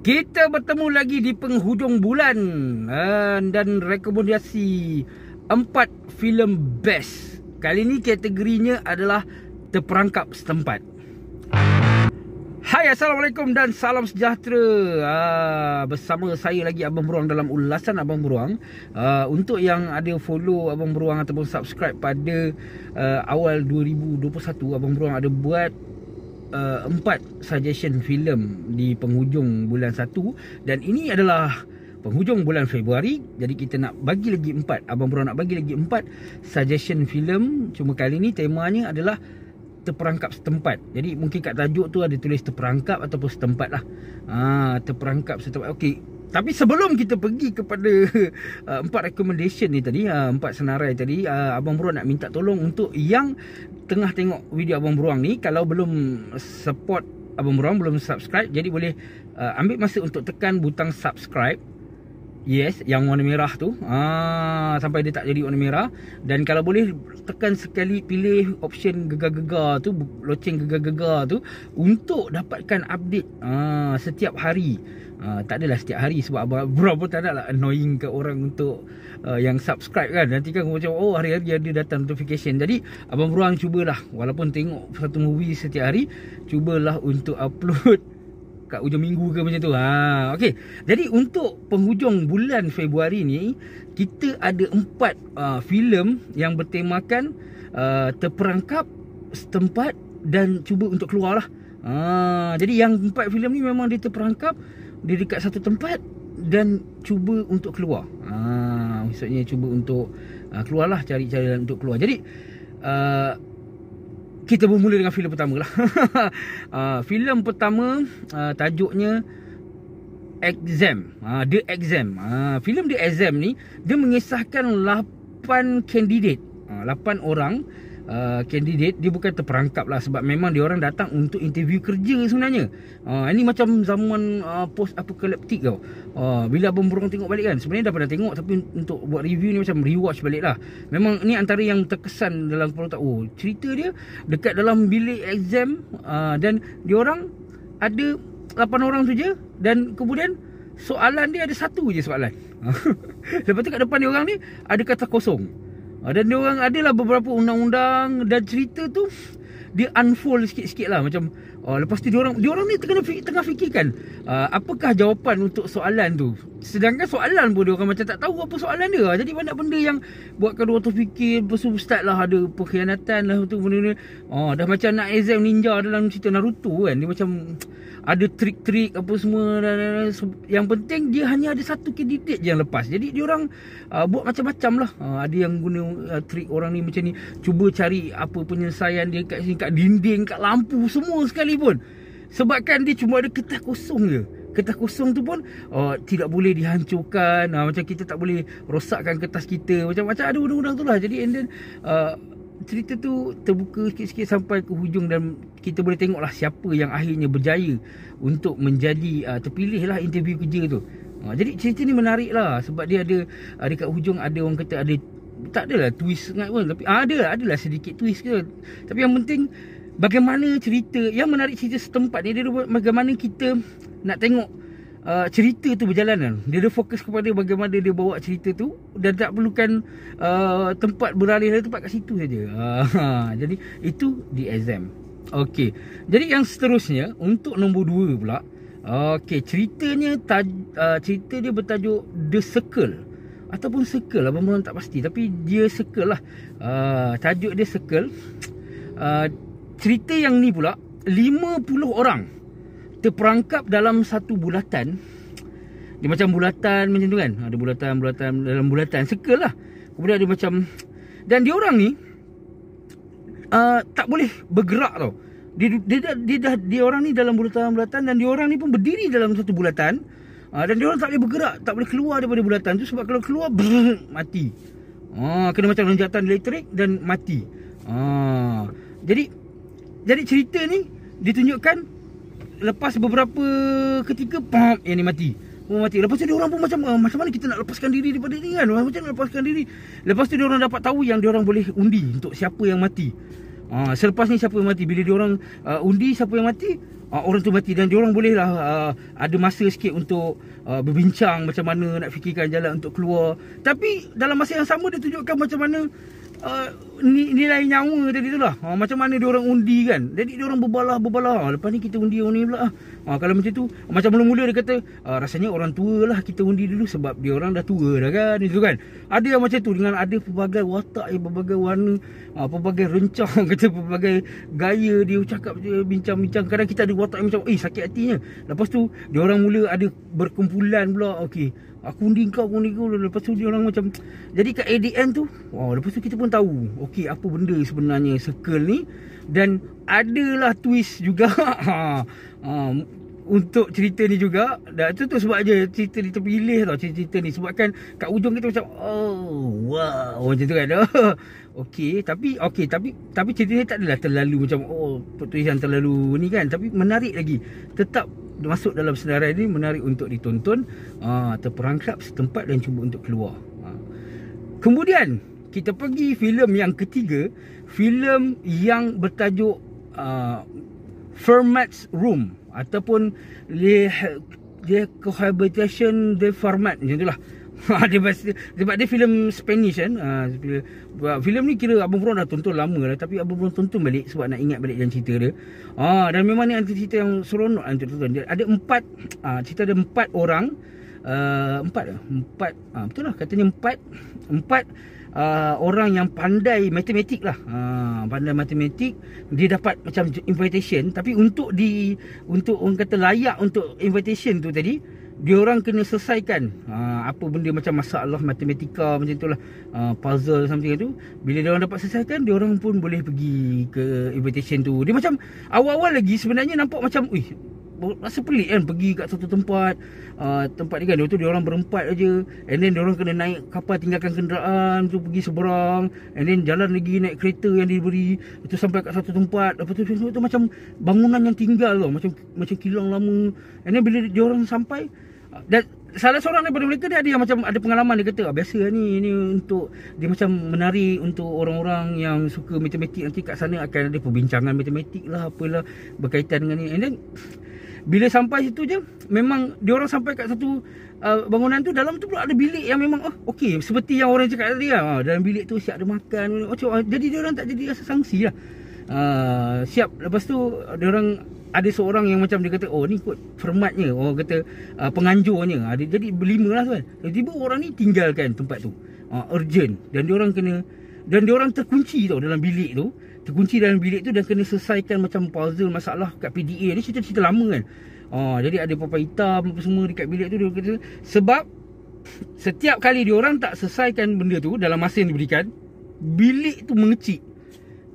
Kita bertemu lagi di penghujung bulan dan rekomendasi 4 filem best. Kali ini kategorinya adalah terperangkap setempat. Hai, Assalamualaikum dan salam sejahtera. Bersama saya lagi Abang Beruang dalam ulasan Abang Beruang. Untuk yang ada follow Abang Beruang ataupun subscribe pada awal 2021, Abang Beruang ada buat 4 suggestion filem di penghujung bulan 1. Dan ini adalah penghujung bulan Februari. Jadi kita nak bagi lagi 4. Abang Beruang nak bagi lagi 4 suggestion filem. Cuma kali ni temanya adalah terperangkap setempat. Jadi mungkin kat tajuk tu ada tulis terperangkap ataupun setempat lah. Terperangkap setempat. Okey. Tapi sebelum kita pergi kepada 4 recommendation ni tadi, 4 senarai tadi, Abang Beruang nak minta tolong untuk yang tengah tengok video Abang Beruang ni, kalau belum support Abang Beruang, belum subscribe, jadi boleh ambil masa untuk tekan butang subscribe. Yes, yang warna merah tu, sampai dia tak jadi warna merah. Dan kalau boleh tekan sekali, pilih option gegar-gegar tu, loceng gegar-gegar tu, untuk dapatkan update setiap hari. Tak adalah setiap hari, sebab Abang Beruang pun tak nak lah annoying ke orang untuk yang subscribe kan. Nanti kan macam hari-hari ada datang notification. Jadi Abang Beruang cubalah, walaupun tengok satu movie setiap hari, cubalah untuk upload kat hujung minggu ke macam tu. Okey. Jadi untuk penghujung bulan Februari ni, kita ada 4 filem yang bertemakan terperangkap setempat dan cuba untuk keluar lah. Jadi yang 4 filem ni memang dia terperangkap, dia dekat satu tempat dan cuba untuk keluar. Maksudnya cuba untuk keluarlah, cari jalan untuk keluar. Jadi kita bermula dengan filem pertama lah. Filem pertama tajuknya Exam. The Exam. Filem The Exam ni dia mengisahkan 8 kandidat, 8 orang kandidat. Dia bukan terperangkap lah, sebab memang dia orang datang untuk interview kerja sebenarnya. Ini macam zaman post apokaliptik tau. Bila Abang Beruang tengok balik kan, sebenarnya dah pernah tengok, tapi untuk buat review ni macam rewatch balik lah. Memang ni antara yang terkesan dalam kepala otak. Cerita dia dekat dalam bilik exam, dan dia orang ada 8 orang tu je, dan kemudian soalan dia ada satu je soalan. Lepas tu kat depan dia orang ni ada kata kosong. Dan dia orang adalah beberapa undang-undang, dan cerita tu dia unfold sikit-sikit lah. Macam lepas tu dia orang ni tengah fikirkan apakah jawapan untuk soalan tu. Sedangkan soalan pun dia orang macam tak tahu apa soalan dia. Jadi banyak benda yang buatkan dia orang terfikir. Lepas tu start lah ada pengkhianatan lah tu benda-benda. Dah macam nak exam ninja dalam cerita Naruto kan. Dia macam ada trik-trik apa semua, dan yang penting dia hanya ada satu kandidat je yang lepas. Jadi dia orang buat macam-macam lah. Ada yang guna trik orang ni macam ni, cuba cari apa penyelesaian dia kat sini, kat dinding, kat lampu, semua sekali pun. Sebabkan dia cuma ada kertas kosong je. Kertas kosong tu pun tidak boleh dihancurkan. Macam kita tak boleh rosakkan kertas kita. Macam-macam ada undang-undang tu lah. Jadi and then cerita tu terbuka sikit-sikit sampai ke hujung, dan kita boleh tengok lah siapa yang akhirnya berjaya untuk menjadi terpilih lah interview kerja tu. Jadi cerita ni menarik lah, sebab dia ada dekat hujung ada orang kata ada, tak adalah twist sangat pun, tapi adalah sedikit twist ke. Tapi yang penting bagaimana cerita, yang menarik cerita setempat ni, dia bagaimana kita nak tengok cerita tu berjalan kan. Dia fokus kepada bagaimana dia bawa cerita tu, dan tak perlukan tempat beralih dari tempat kat situ saja. Jadi itu The Exam. Okey. Jadi yang seterusnya untuk nombor 2 pula. Okey, ceritanya cerita dia bertajuk The Circle ataupun Circle, Abang Beruang tak pasti, tapi dia Circle lah. Tajuk dia Circle. Cerita yang ni pula 50 orang terperangkap dalam satu bulatan. Dia macam bulatan macam tu kan. Ada bulatan dalam bulatan, circle lah. Kemudian ada macam, dan dia orang ni tak boleh bergerak tau. Dia orang ni dalam bulatan, dan dia orang ni pun berdiri dalam satu bulatan. Dan dia orang tak boleh bergerak, tak boleh keluar daripada bulatan tu, sebab kalau keluar mati. Kena macam lonjatan elektrik dan mati. Jadi cerita ni ditunjukkan lepas beberapa ketika, yang ni mati. Lepas tu dia orang pun macam mana kita nak lepaskan diri daripada ni kan. Macam nak lepaskan diri. Lepas tu dia orang dapat tahu yang dia orang boleh undi untuk siapa yang mati. Selepas ni siapa yang mati, bila dia orang undi siapa yang mati, orang tu mati, dan diorang bolehlah ada masa sikit untuk berbincang macam mana nak fikirkan jalan untuk keluar. Tapi dalam masa yang sama dia tunjukkan macam mana nilai nyawa tadi tu lah. Macam mana diorang undi kan. Jadi diorang berbalah. Lepas ni kita undi orang ni pula. Kalau macam tu, macam mula-mula dia kata rasanya orang tua lah kita undi dulu sebab diorang dah tua dah kan. Itu kan. Ada yang macam tu dengan ada pelbagai watak, berbagai warna, pelbagai rencang, kata pelbagai gaya dia cakap, dia bincang-bincang. Kadang kita ada watak yang macam sakit hatinya. Lepas tu diorang mula ada berkumpulan pula. Okey, aku undi kau. Lepas tu dia orang macam, jadi kat ADN tu, lepas tu kita pun tahu okey apa benda sebenarnya circle ni. Dan adalah twist juga untuk cerita ni juga. Dan tu sebab aja cerita ni terpilih tau, cerita ni sebabkan kat ujung kita macam wow macam tu kan. Okey, tapi cerita ni tak adalah terlalu macam tulisan terlalu ni kan, tapi menarik lagi. Tetap masuk dalam senarai ni, menarik untuk ditonton, terperangkap setempat dan cuba untuk keluar. Kemudian kita pergi filem yang ketiga, filem yang bertajuk Fermat's Room ataupun Le Cohabitation de Fermat, macam itulah. Sebab dia filem Spanish kan. Filem ni kira Abang Bron dah tonton lama lah, tapi Abang Bron tonton balik sebab nak ingat balik jalan cerita dia. Dan memang ni antara cerita yang seronok untuk tonton. Dia ada cerita ada 4 orang. Betul lah katanya 4 orang yang pandai matematik lah. Pandai matematik. Dia dapat macam invitation, tapi untuk orang kata layak untuk invitation tu tadi, dia orang kena selesaikan apa benda macam masalah matematika macam itulah, puzzle something tu. Bila dia orang dapat selesaikan, dia orang pun boleh pergi ke invitation tu. Dia macam awal-awal lagi sebenarnya nampak macam rasa pelik kan, pergi kat satu tempat ni kan, dia orang berempat aja, and then dia orang kena naik kapal, tinggalkan kenderaan tu, pergi seberang, and then jalan lagi naik kereta yang diberi itu sampai kat satu tempat. Lepas tu macam bangunan yang tinggal tau, macam kilang lama. And then bila dia orang sampai, dan salah seorang daripada mereka dia ada yang macam ada pengalaman. Dia kata biasa ni untuk dia macam menarik untuk orang-orang yang suka matematik. Nanti kat sana akan ada perbincangan matematik lah, apalah berkaitan dengan ni. And then bila sampai situ je, memang dia orang sampai kat satu bangunan tu. Dalam tu pula ada bilik yang memang okey, seperti yang orang cakap tadi lah. Dalam bilik tu siap ada makan macam, jadi dia orang tak jadi rasa sangsi lah. Siap. Lepas tu dia orang ada seorang yang macam dia kata ni kot Fermatnya, orang kata penganjurnya. Jadi berlima lah tu kan. Tiba-tiba orang ni tinggalkan tempat tu urgent, dan dia orang terkunci tau dalam bilik tu. Terkunci dalam bilik tu dan kena selesaikan macam puzzle masalah kat PDA. Ni cerita-cerita lama kan. Jadi ada papan hitam apa semua dekat bilik tu. Dia kata sebab setiap kali dia orang tak selesaikan benda tu dalam masa yang diberikan, bilik tu mengecik.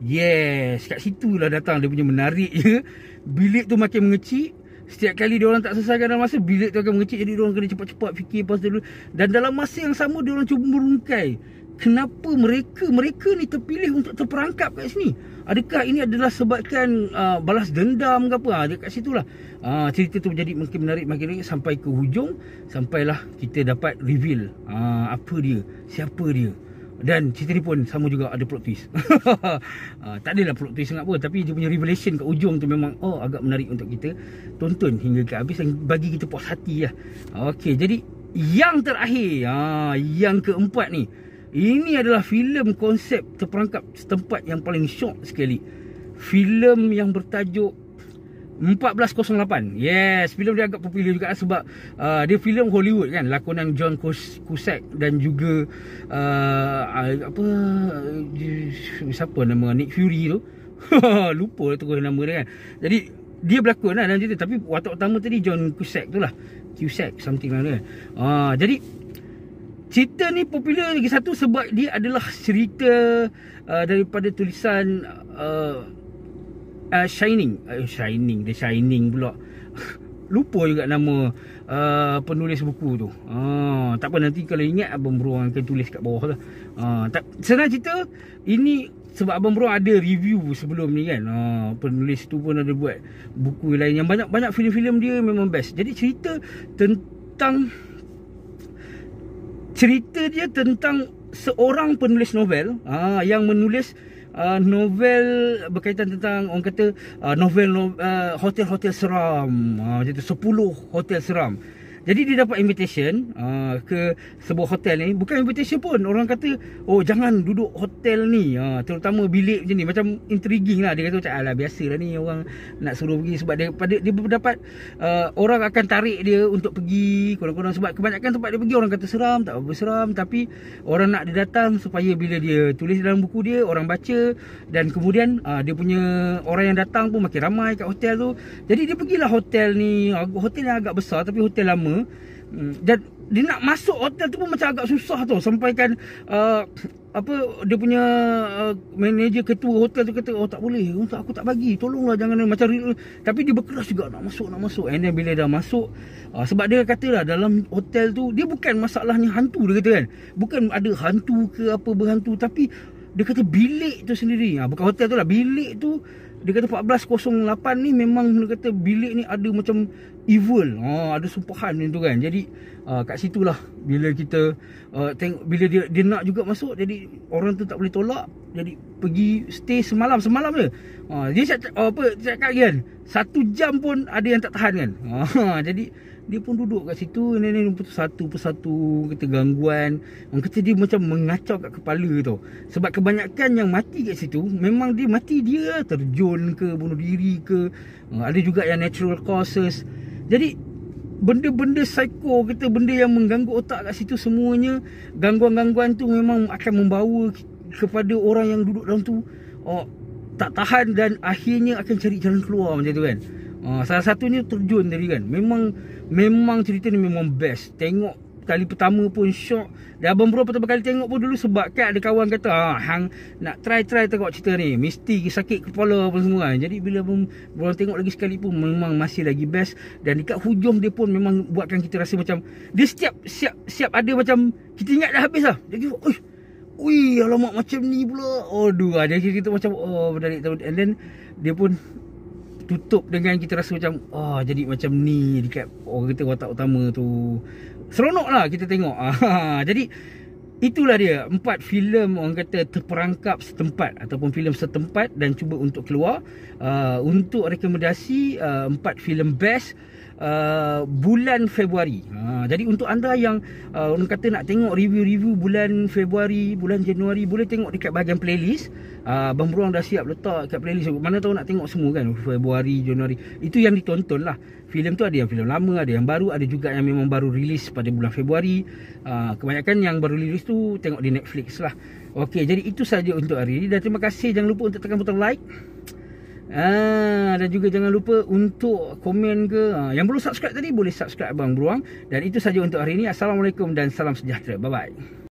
Yes, kat situlah datang dia punya menarik je. Bilik tu makin mengecik. Setiap kali dia orang tak selesaikan dalam masa, bilik tu akan mengecik. Jadi dia orang kena cepat-cepat fikir puzzle dulu. Dan dalam masa yang sama dia orang cuba merungkai kenapa mereka ni terpilih untuk terperangkap kat sini. Adakah ini adalah sebabkan balas dendam ke apa? Dekat situlah cerita tu menjadi makin menarik sampai ke hujung. Sampailah kita dapat reveal apa dia, siapa dia. Dan cerita ni pun sama juga ada plot twist. Tak adalah plot twist sangat pun, tapi dia punya revelation kat ujung tu memang agak menarik untuk kita tonton hingga ke habis dan bagi kita puas hati lah. Okey, jadi yang terakhir, yang keempat ni, ini adalah filem konsep terperangkap setempat yang paling syok sekali. Filem yang bertajuk 1408. Yes, filem dia agak popular juga sebab dia filem Hollywood kan, lakonan John Cusack dan juga siapa nama Nick Fury tu. Lupa tu nama dia kan. Jadi dia berlakon lah dalam cerita, tapi watak utama tadi John Cusack tu lah. Cusack something lah kan. Jadi cerita ni popular lagi satu sebab dia adalah cerita daripada tulisan Shining. The Shining pula. Lupa juga nama penulis buku tu. Tak apa, nanti kalau ingat Abang Bro akan tulis kat bawah lah. Senang cerita, ini sebab Abang Bro ada review sebelum ni kan. Penulis tu pun ada buat buku lain yang banyak filem-filem dia memang best. Jadi cerita dia tentang seorang penulis novel yang menulis novel berkaitan tentang orang kata hotel-hotel seram. Macam tu 10 hotel seram. Jadi dia dapat invitation ke sebuah hotel ni. Bukan invitation pun, orang kata, oh jangan duduk hotel ni, terutama bilik macam ni. Macam intriguing lah. Dia kata macam, alah biasa lah ni orang nak suruh pergi. Sebab dia dapat orang akan tarik dia untuk pergi kurang-kurang. Sebab kebanyakan tempat dia pergi orang kata seram, tak apa seram. Tapi orang nak dia datang supaya bila dia tulis dalam buku dia, orang baca. Dan kemudian dia punya orang yang datang pun makin ramai kat hotel tu. Jadi dia pergilah hotel ni. Hotel yang agak besar tapi hotel lama. Dan dia nak masuk hotel tu pun macam agak susah tau. Sampaikan dia punya manager, ketua hotel tu kata, oh tak boleh, aku tak bagi, tolonglah jangan, macam. Tapi dia berkeras juga nak masuk. And then bila dah masuk, sebab dia kata lah, dalam hotel tu dia bukan masalahnya hantu, dia kata kan, bukan ada hantu ke apa berhantu, tapi dia kata bilik tu sendiri, bukan hotel tu lah, bilik tu dia kata 1408 ni memang dia kata bilik ni ada macam evil. Ada sumpahan tu kan. Jadi kat situlah bila kita tengok, bila dia nak juga masuk, jadi orang tu tak boleh tolak. Jadi pergi stay semalam je. Dia cakap kan, 1 jam pun ada yang tak tahan kan. Jadi dia pun duduk kat situ, nenek satu persatu kata gangguan. Orang kata dia macam mengacau kat kepala tau. Sebab kebanyakan yang mati kat situ, memang dia mati dia terjun ke, bunuh diri ke. Ada juga yang natural causes. Jadi benda-benda psycho kita, benda yang mengganggu otak kat situ, semuanya gangguan-gangguan tu memang akan membawa kepada orang yang duduk dalam tu tak tahan dan akhirnya akan cari jalan keluar macam tu kan. Salah satunya terjun tadi kan. Memang cerita ni memang best. Tengok kali pertama pun shock. Dan Abang Bro pertama kali tengok pun dulu, sebab kan ada kawan kata, hang nak try tengok cerita ni, mesti sakit kepala apa semua kan. Jadi bila Abang Bro tengok lagi sekali pun memang masih lagi best. Dan dekat hujung dia pun memang buatkan kita rasa macam dia siap ada macam kita ingat dah habis lah. Dia kata, ui alamak macam ni pula. Aduh, dia kita macam menarik. And then dia pun tutup dengan kita rasa macam jadi macam ni dekat orang kata watak utama tu. Seronok lah kita tengok. Jadi itulah dia 4 filem orang kata terperangkap setempat ataupun filem setempat, dan cuba untuk keluar untuk rekomendasi 4 filem best bulan Februari. Jadi untuk anda yang orang kata nak tengok review-review bulan Februari, bulan Januari, boleh tengok dekat bahagian playlist. Abang Beruang dah siap letak kat playlist. Mana tahu nak tengok semua kan, Februari, Januari. Itu yang ditonton lah. Filem tu ada yang filem lama, ada yang baru, ada juga yang memang baru rilis pada bulan Februari. Kebanyakan yang baru rilis tu tengok di Netflix lah. Okey, jadi itu saja untuk hari ini. Dan terima kasih, jangan lupa untuk tekan butang like. Dan juga jangan lupa untuk komen ke. Yang belum subscribe tadi boleh subscribe Abang Beruang. Dan itu saja untuk hari ini. Assalamualaikum dan salam sejahtera. Bye bye.